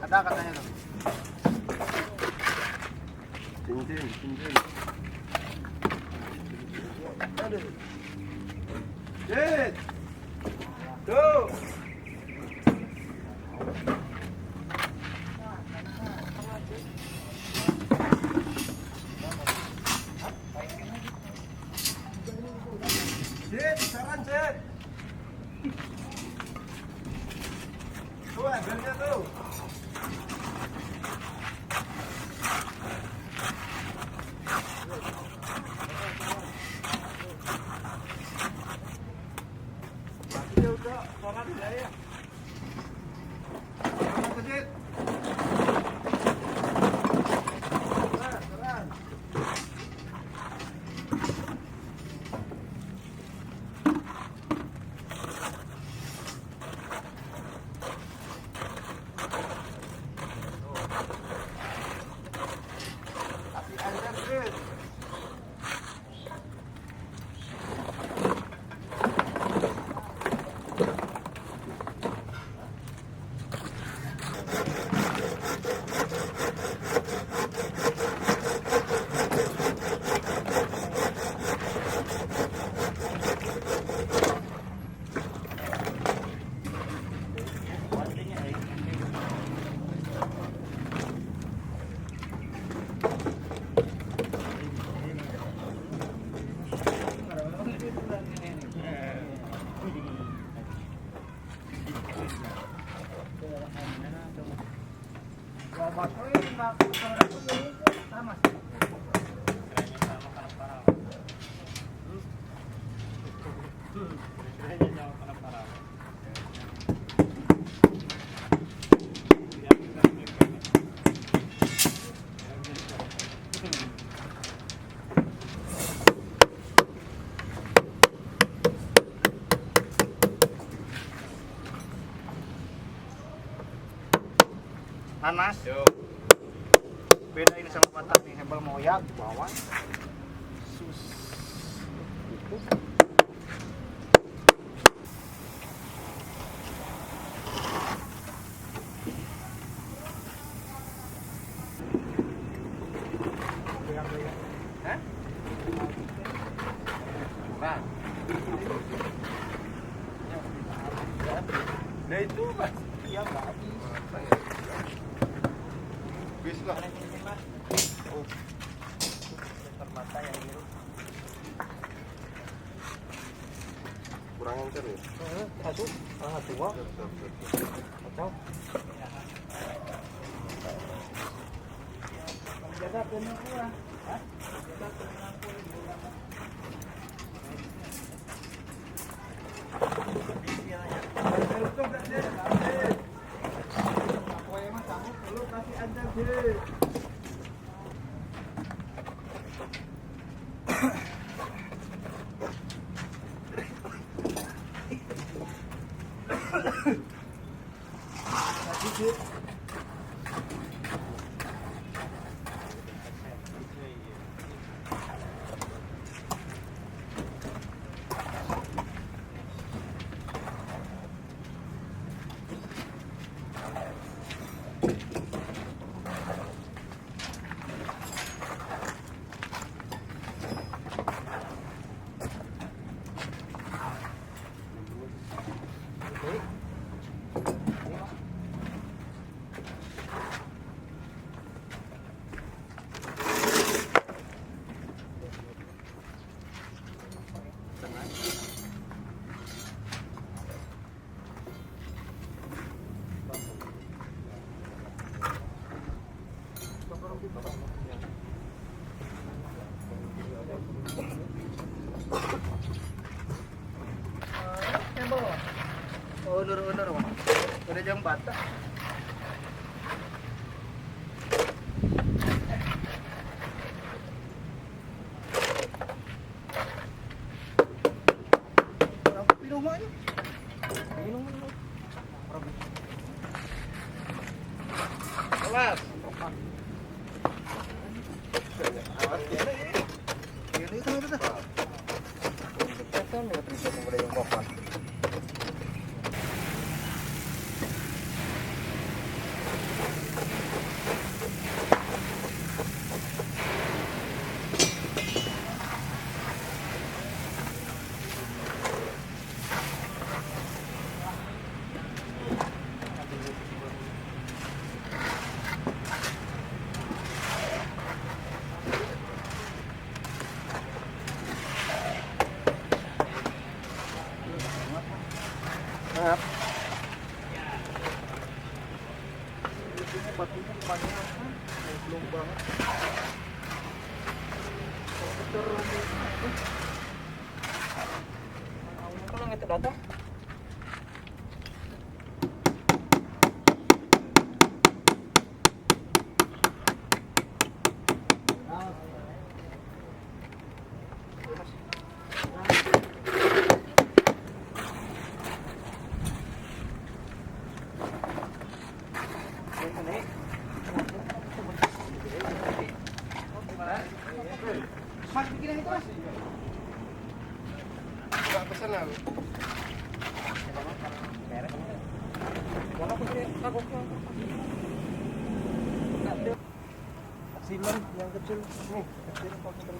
Ada katanya tuh. Cincin, cincin. Aduh. Dit. Tuh. Dit, saran Dit. Tuh, ambilnya tuh. Dia udah saran ya. Saran tuh, Dit. Saran. Tapi ada Dit. Panas. Beda ini sama batak nih, hebel moyak bawah. Sus. Itu. Hah? Kurang. Nah itu mas, iya nggak habis. Bis lah. Oh. Mata yang biru. Kurang lancar ya? Satu, dua. Kacau. Jaga penuh kurang. Hah? Jaga penuh kurang. Aku emang kamu perlu kasih aja deh. Unur-unur, udah jam 4. Minumannya. Minum. Kelas. Awas ya. Ini kan udah. Kan ya terus mulai yang bapak. 1 sepatunya kemana? Belum banget. Komputer kalau nggak datang. Mas bikin itu mas. Enggak pesan aku. Silen yang kecil nih, kecil komputer